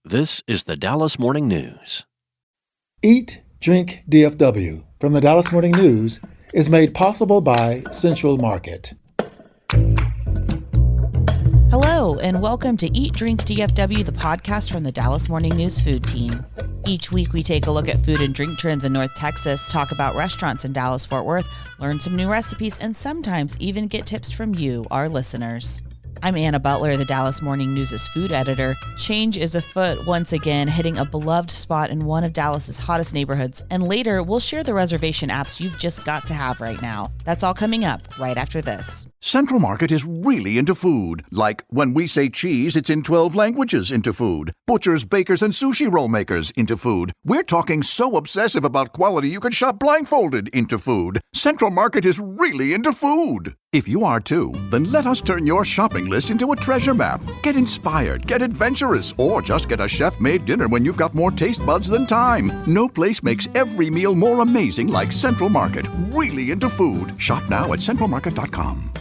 This is the Dallas Morning News. Eat, Drink, DFW from the Dallas Morning News is made possible by Central Market. Hello, and welcome to Eat, Drink, DFW, the podcast from the Dallas Morning News food team. Each week, we take a look at food and drink trends in North Texas, talk about restaurants in Dallas-Fort Worth, learn some new recipes, and sometimes even get tips from you, our listeners. I'm Anna Butler, the Dallas Morning News' food editor. Change is afoot once again, hitting a beloved spot in one of Dallas's hottest neighborhoods. And later, we'll share the reservation apps you've just got to have right now. That's all coming up right after this. Central Market is really into food. Like when we say cheese, it's in 12 languages into food. Butchers, bakers, and sushi roll makers into food. We're talking so obsessive about quality you can shop blindfolded into food. Central Market is really into food. If you are too, then let us turn your shopping list into a treasure map. Get inspired, get adventurous, or just get a chef-made dinner when you've got more taste buds than time. No place makes every meal more amazing like Central Market. Really into food. Shop now at centralmarket.com.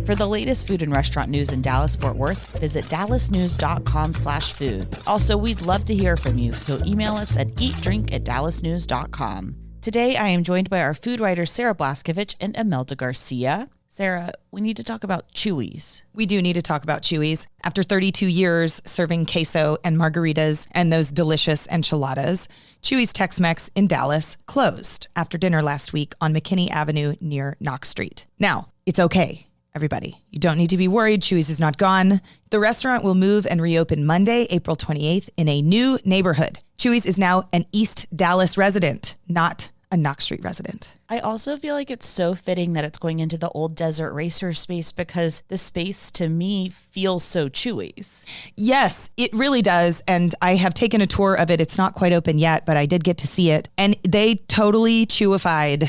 For the latest food and restaurant news in Dallas-Fort Worth, visit dallasnews.com/food. Also, we'd love to hear from you, so email us at eatdrink@dallasnews.com. Today, I am joined by our food writers Sarah Blaskovich and Imelda Garcia. Sarah, we need to talk about Chuy's. We do need to talk about Chuy's. After 32 years serving queso and margaritas and those delicious enchiladas, Chuy's Tex-Mex in Dallas closed after dinner last week on McKinney Avenue near Knox Street. Now, it's okay, everybody. You don't need to be worried. Chuy's is not gone. The restaurant will move and reopen Monday, April 28th in a new neighborhood. Chuy's is now an East Dallas resident, not a Knox Street resident. I also feel like it's so fitting that it's going into the old Desert Racer space because the space to me feels so Chuy's. Yes, it really does. And I have taken a tour of it. It's not quite open yet, but I did get to see it. And they totally Chewified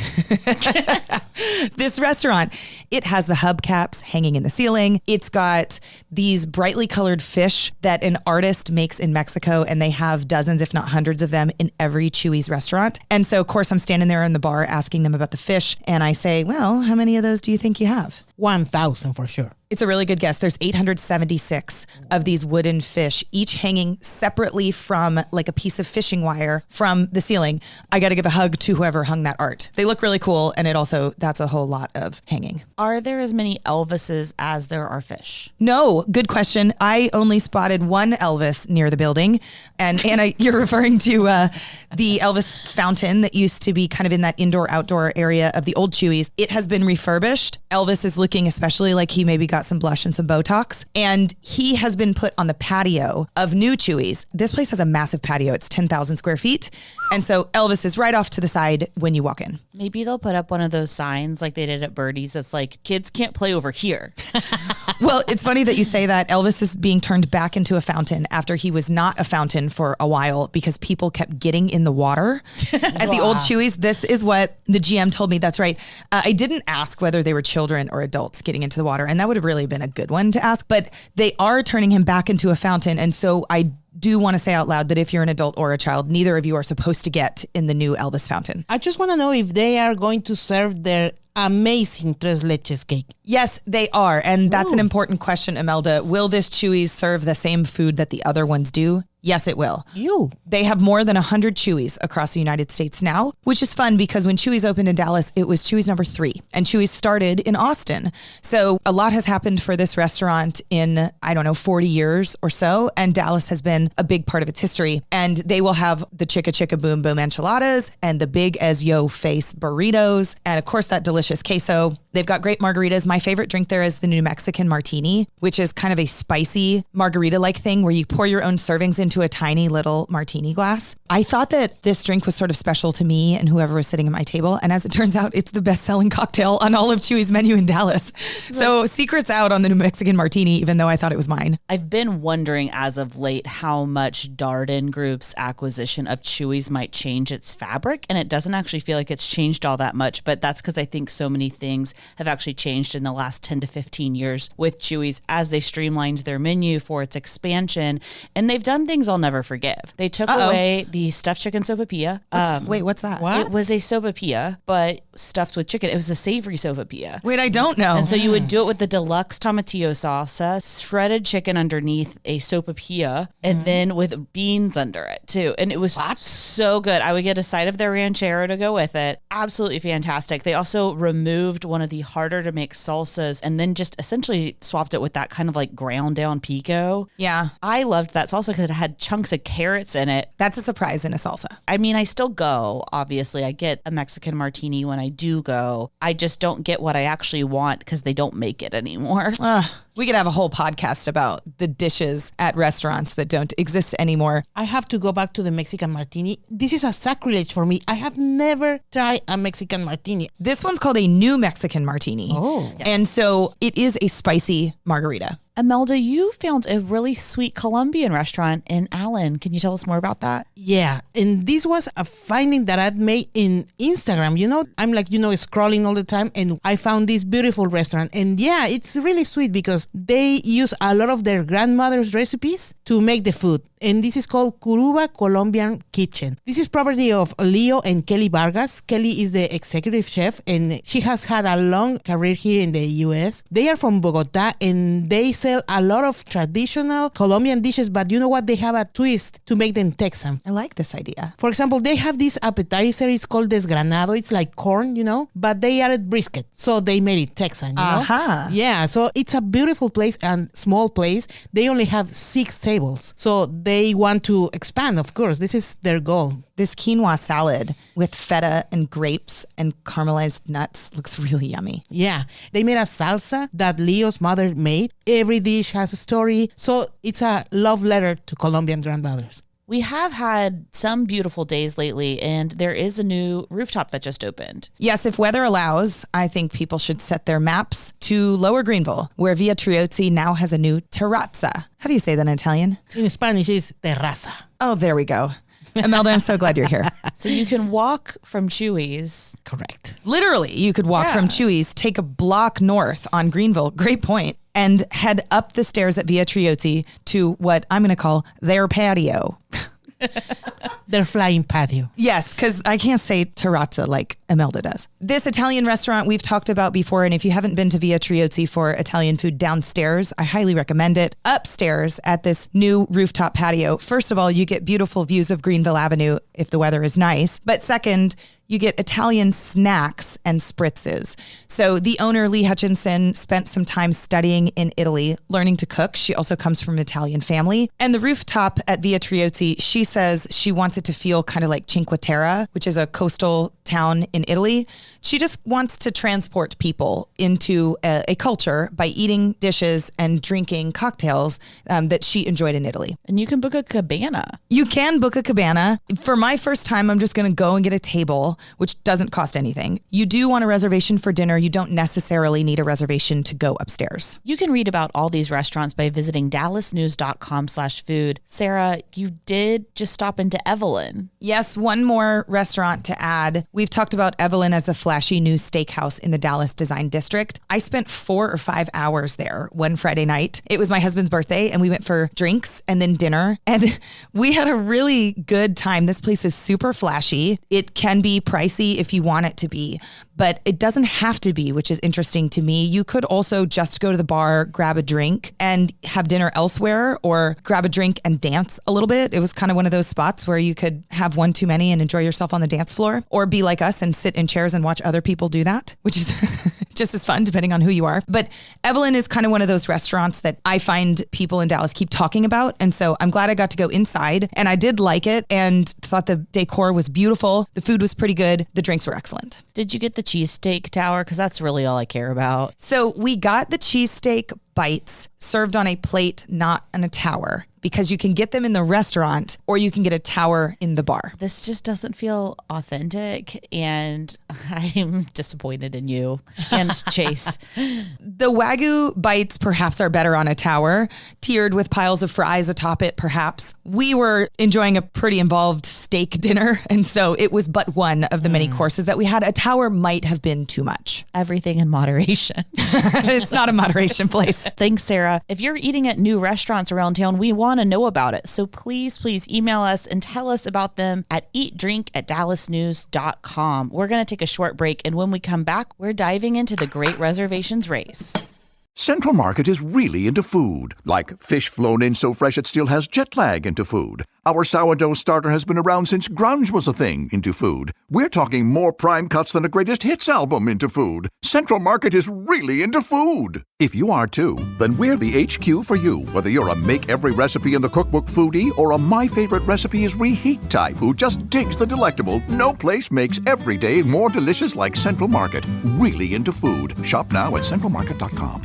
this restaurant. It has the hubcaps hanging in the ceiling. It's got these brightly colored fish that an artist makes in Mexico, and they have dozens, if not hundreds of them in every Chuy's restaurant. And so, of course, I'm standing there in the bar asking them about the fish. And I say, well, how many of those do you think you have? 1,000 for sure. It's a really good guess. There's 876 of these wooden fish, each hanging separately from like a piece of fishing wire from the ceiling. I got to give a hug to whoever hung that art. They look really cool. And that's a whole lot of hanging. Are there as many Elvises as there are fish? No, good question. I only spotted one Elvis near the building. And Anna, you're referring to the Elvis fountain that used to be kind of in that indoor-outdoor area of the old Chuy's. It has been refurbished. Elvis is looking especially like he maybe got some blush and some Botox. And he has been put on the patio of new Chuy's. This place has a massive patio. It's 10,000 square feet. And so Elvis is right off to the side when you walk in. Maybe they'll put up one of those signs like they did at Birdie's that's like, kids can't play over here. Well, it's funny that you say that. Elvis is being turned back into a fountain after he was not a fountain for a while because people kept getting in the water at the old Chuy's. This is what the GM told me. That's right. I didn't ask whether they were children or adults getting into the water, and that would have really been a good one to ask, but they are turning him back into a fountain. And so I do want to say out loud that if you're an adult or a child, neither of you are supposed to get in the new Elvis fountain. I just want to know if they are going to serve their amazing tres leches cake. Yes, they are. And that's an important question, Imelda. Will this Chuy's serve the same food that the other ones do? Yes, it will. They have more than 100 Chuy's across the United States now, which is fun because when Chuy's opened in Dallas, it was Chuy's number 3 and Chuy's started in Austin. So a lot has happened for this restaurant in, 40 years or so. And Dallas has been a big part of its history. And they will have the Chicka Chicka Boom Boom enchiladas and the big as yo face burritos. And of course, that delicious queso. They've got great margaritas. My favorite drink there is the New Mexican martini, which is kind of a spicy margarita-like thing where you pour your own servings into a tiny little martini glass. I thought that this drink was sort of special to me and whoever was sitting at my table. And as it turns out, it's the best-selling cocktail on all of Chuy's menu in Dallas. So secrets out on the New Mexican martini, even though I thought it was mine. I've been wondering as of late how much Darden Group's acquisition of Chuy's might change its fabric. And it doesn't actually feel like it's changed all that much, but that's because I think so many things have actually changed in the last 10 to 15 years with Chuy's as they streamlined their menu for its expansion. And they've done things I'll never forgive. They took away the stuffed chicken sopapilla. Wait, what's that? What? It was a sopapilla, but stuffed with chicken. It was a savory sopapilla. Wait, I don't know. And so you would do it with the deluxe tomatillo salsa, shredded chicken underneath a sopapilla, and then with beans under it too. And it was so good. I would get a side of their ranchero to go with it. Absolutely fantastic. They also removed one of the harder to make salsas and then just essentially swapped it with that kind of like ground down pico. Yeah. I loved that salsa because it had chunks of carrots in it. That's a surprise in a salsa. I mean, I still go. Obviously, I get a Mexican martini when I do go. I just don't get what I actually want because they don't make it anymore. We could have a whole podcast about the dishes at restaurants that don't exist anymore. I have to go back to the Mexican martini. This is a sacrilege for me. I have never tried a Mexican martini. This one's called a New Mexican Martini. Oh. And so it is a spicy margarita. Imelda, you found a really sweet Colombian restaurant in Allen. Can you tell us more about that? Yeah, and this was a finding that I'd made in Instagram. You know, I'm like, scrolling all the time, and I found this beautiful restaurant. And yeah, it's really sweet because they use a lot of their grandmother's recipes to make the food. And this is called Curuba Colombian Kitchen. This is property of Leo and Kelly Vargas. Kelly is the executive chef, and she has had a long career here in the U.S. They are from Bogota, and they sell a lot of traditional Colombian dishes, but you know what? They have a twist to make them Texan. I like this idea. For example, they have this appetizer. It's called desgranado. It's like corn, but they added brisket. So they made it Texan, Uh-huh. Yeah, so it's a beautiful place and small place. They only have 6 tables. So they want to expand, of course. This is their goal. This quinoa salad with feta and grapes and caramelized nuts looks really yummy. Yeah, they made a salsa that Leo's mother made. Every dish has a story. So it's a love letter to Colombian grandmothers. We have had some beautiful days lately, and there is a new rooftop that just opened. Yes, if weather allows, I think people should set their maps to Lower Greenville, where Via Triozzi now has a new terrazza. How do you say that in Italian? In Spanish, it's terraza. Oh, there we go. Imelda, I'm so glad you're here. So you can walk from Chuy's. Correct. Literally, you could walk from Chuy's, take a block north on Greenville, great point, and head up the stairs at Via Triozzi to what I'm going to call their patio. Their flying patio. Yes, because I can't say terrazza like Imelda does. This Italian restaurant we've talked about before, and if you haven't been to Via Triozzi for Italian food downstairs, I highly recommend it. Upstairs at this new rooftop patio, first of all, you get beautiful views of Greenville Avenue if the weather is nice. But second, you get Italian snacks and spritzes. So the owner, Lee Hutchinson, spent some time studying in Italy, learning to cook. She also comes from an Italian family. And the rooftop at Via Triozzi, she says she wants it to feel kind of like Cinque Terre, which is a coastal town in Italy. She just wants to transport people into a culture by eating dishes and drinking cocktails that she enjoyed in Italy. And you can book a cabana. You can book a cabana. For my first time, I'm just going to go and get a table, which doesn't cost anything. You do want a reservation for dinner. You don't necessarily need a reservation to go upstairs. You can read about all these restaurants by visiting dallasnews.com/food. Sarah, you did just stop into Evelyn. Yes, one more restaurant to add. We've talked about Evelyn as a flashy new steakhouse in the Dallas Design District. I spent 4 or 5 hours there one Friday night. It was my husband's birthday, and we went for drinks and then dinner, and we had a really good time. This place is super flashy. It can be pricey if you want it to be, but it doesn't have to be, which is interesting to me. You could also just go to the bar, grab a drink, and have dinner elsewhere, or grab a drink and dance a little bit. It was kind of one of those spots where you could have one too many and enjoy yourself on the dance floor, or be like us and sit in chairs and watch other people do that, which is just as fun depending on who you are. But Evelyn is kind of one of those restaurants that I find people in Dallas keep talking about. And so I'm glad I got to go inside, and I did like it and thought the decor was beautiful. The food was pretty good. The drinks were excellent. Did you get the cheesesteak tower? Because that's really all I care about. So we got the cheesesteak bites served on a plate, not on a tower, because you can get them in the restaurant or you can get a tower in the bar. This just doesn't feel authentic, and I'm disappointed in you and Chase. The Wagyu bites perhaps are better on a tower, tiered with piles of fries atop it perhaps. We were enjoying a pretty involved steak dinner. And so it was but one of the many courses that we had. A tower might have been too much. Everything in moderation. It's not a moderation place. Thanks, Sarah. If you're eating at new restaurants around town, we want to know about it. So please email us and tell us about them at eatdrink@dallasnews.com. We're going to take a short break, and when we come back, we're diving into the Great Reservations race. Central Market is really into food, like fish flown in so fresh it still has jet lag into food. Our sourdough starter has been around since grunge was a thing into food. We're talking more prime cuts than a greatest hits album into food. Central Market is really into food. If you are too, then we're the HQ for you, whether you're a make every recipe in the cookbook foodie or a my favorite recipe is reheat type who just digs the delectable. No place makes every day more delicious like Central Market. Really into food. Shop now at centralmarket.com.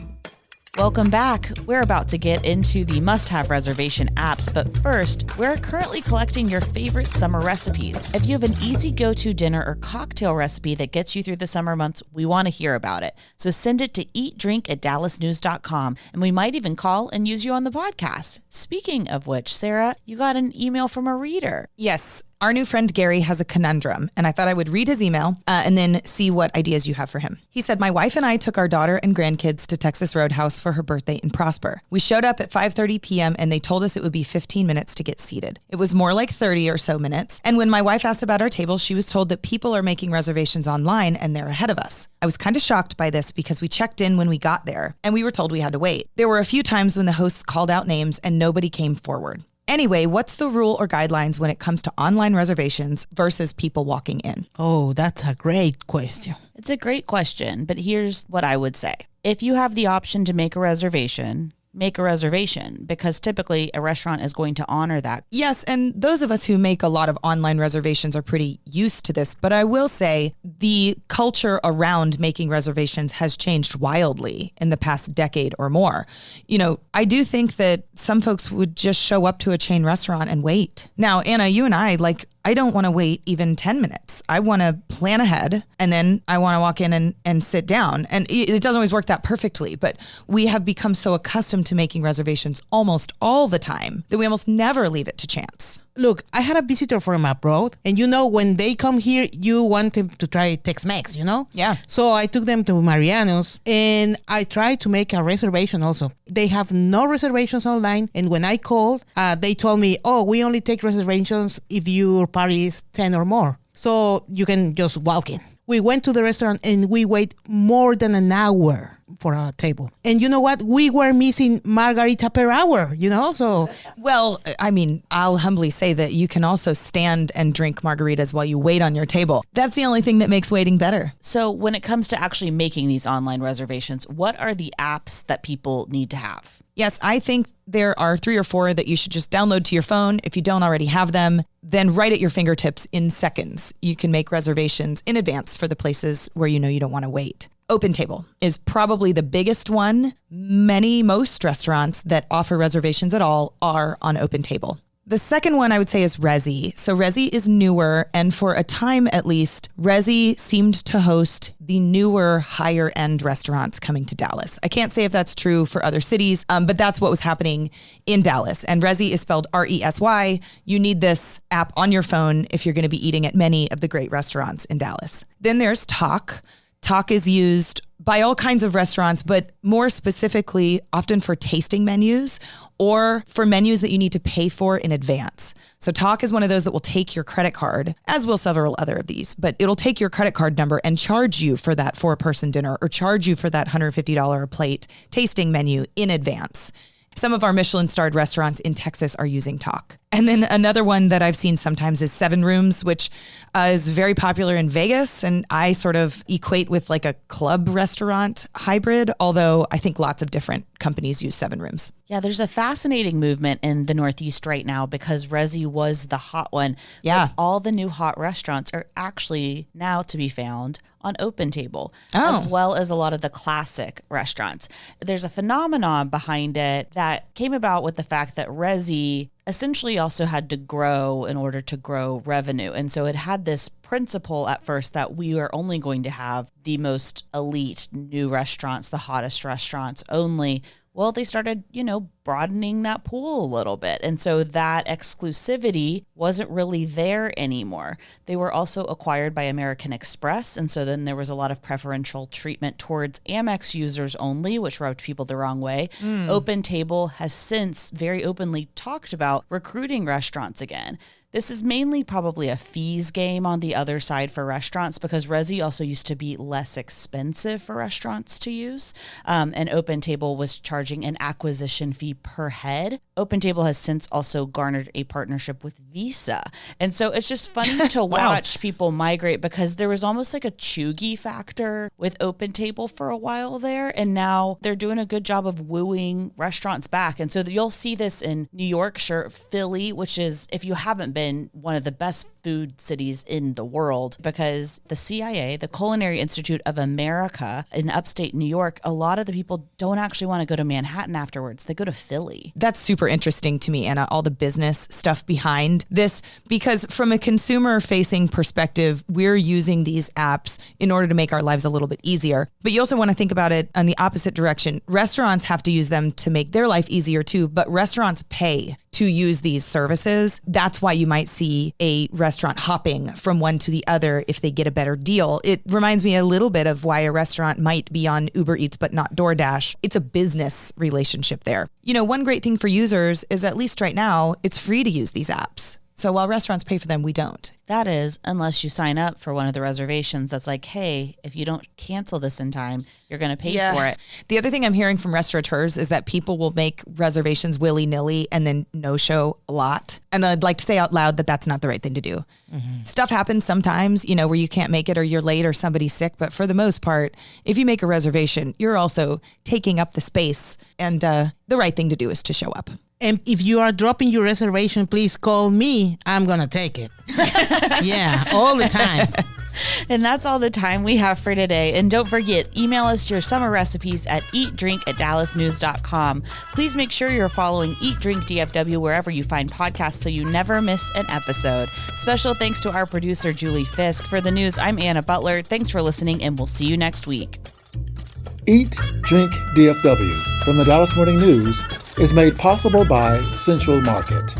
Welcome back. We're about to get into the must-have reservation apps, but first, we're currently collecting your favorite summer recipes. If you have an easy go-to dinner or cocktail recipe that gets you through the summer months, we want to hear about it. So send it to eatdrink@dallasnews.com, and we might even call and use you on the podcast. Speaking of which, Sarah, you got an email from a reader. Yes. Our new friend Gary has a conundrum, and I thought I would read his email and then see what ideas you have for him. He said, my wife and I took our daughter and grandkids to Texas Roadhouse for her birthday in Prosper. We showed up at 5:30 p.m. and they told us it would be 15 minutes to get seated. It was more like 30 or so minutes. And when my wife asked about our table, she was told that people are making reservations online and they're ahead of us. I was kind of shocked by this because we checked in when we got there and we were told we had to wait. There were a few times when the hosts called out names and nobody came forward. Anyway, what's the rule or guidelines when it comes to online reservations versus people walking in? Oh, that's a great question. It's a great question, but here's what I would say. If you have the option to make a reservation, because typically a restaurant is going to honor that. Yes, and those of us who make a lot of online reservations are pretty used to this, but I will say the culture around making reservations has changed wildly in the past decade or more. You know, I do think that some folks would just show up to a chain restaurant and wait. Now, Anna, you and I don't want to wait even 10 minutes. I want to plan ahead and then I want to walk in and sit down. And it doesn't always work that perfectly, but we have become so accustomed to making reservations almost all the time that we almost never leave it to chance. Look, I had a visitor from abroad, and when they come here, you want them to try Tex-Mex, Yeah. So I took them to Mariano's, and I tried to make a reservation also. They have no reservations online, and when I called, they told me, we only take reservations if your party is 10 or more. So you can just walk in. We went to the restaurant, and we wait more than an hour for our table. And you know what? We were missing margarita per hour, so... Well, I mean, I'll humbly say that you can also stand and drink margaritas while you wait on your table. That's the only thing that makes waiting better. So when it comes to actually making these online reservations, what are the apps that people need to have? Yes, I think there are 3 or 4 that you should just download to your phone. If you don't already have them, then right at your fingertips in seconds, you can make reservations in advance for the places where you don't want to wait. OpenTable is probably the biggest one. Most restaurants that offer reservations at all are on OpenTable. The second one I would say is Resy. So Resy is newer, and for a time at least, Resy seemed to host the newer, higher end restaurants coming to Dallas. I can't say if that's true for other cities, but that's what was happening in Dallas. And Resy is spelled R-E-S-Y. You need this app on your phone if you're going to be eating at many of the great restaurants in Dallas. Then there's Tock. Tock is used by all kinds of restaurants, but more specifically, often for tasting menus or for menus that you need to pay for in advance. So Tock is one of those that will take your credit card, as will several other of these, but it'll take your credit card number and charge you for that 4-person dinner or charge you for that $150 a plate tasting menu in advance. Some of our Michelin-starred restaurants in Texas are using Tock. And then another one that I've seen sometimes is 7 Rooms, which is very popular in Vegas. And I sort of equate with like a club restaurant hybrid, although I think lots of different companies use 7 Rooms. Yeah, there's a fascinating movement in the Northeast right now because Resy was the hot one. Yeah. But all the new hot restaurants are actually now to be found on OpenTable, as well as a lot of the classic restaurants. There's a phenomenon behind it that came about with the fact that Resy essentially also had to grow in order to grow revenue. And so it had this principle at first that we are only going to have the most elite new restaurants, the hottest restaurants only. Well, they started, broadening that pool a little bit. And so that exclusivity wasn't really there anymore. They were also acquired by American Express. And so then there was a lot of preferential treatment towards Amex users only, which rubbed people the wrong way. Open Table has since very openly talked about recruiting restaurants again. This is mainly probably a fees game on the other side for restaurants because Resi also used to be less expensive for restaurants to use. And Open Table was charging an acquisition fee per head. Open Table has since also garnered a partnership with Visa. And so it's just funny to watch people migrate because there was almost like a Chuy factor with Open Table for a while there. And now they're doing a good job of wooing restaurants back. And so you'll see this in New Yorkshire, Philly, which is, if you haven't been, one of the best food cities in the world, because the CIA, the Culinary Institute of America in upstate New York, a lot of the people don't actually want to go to Manhattan afterwards. They go to Philly. That's super interesting to me, Anna, all the business stuff behind this, because from a consumer facing perspective, we're using these apps in order to make our lives a little bit easier. But you also want to think about it on the opposite direction. Restaurants have to use them to make their life easier too, but restaurants pay to use these services. That's why you might see a restaurant hopping from one to the other if they get a better deal. It reminds me a little bit of why a restaurant might be on Uber Eats but not DoorDash. It's a business relationship there. You know, one great thing for users is, at least right now, it's free to use these apps. So while restaurants pay for them, we don't. That is, unless you sign up for one of the reservations that's like, hey, if you don't cancel this in time, you're going to pay for it. The other thing I'm hearing from restaurateurs is that people will make reservations willy-nilly and then no-show a lot. And I'd like to say out loud that that's not the right thing to do. Stuff happens sometimes, you know, where you can't make it or you're late or somebody's sick. But for the most part, if you make a reservation, you're also taking up the space. And the right thing to do is to show up. And if you are dropping your reservation, please call me. I'm going to take it. Yeah, all the time. And that's all the time we have for today. And don't forget, email us your summer recipes at eatdrink@dallasnews.com. Please make sure you're following Eat Drink DFW wherever you find podcasts so you never miss an episode. Special thanks to our producer, Julie Fisk. For the news, I'm Anna Butler. Thanks for listening, and we'll see you next week. Eat, Drink, DFW from the Dallas Morning News is made possible by Central Market.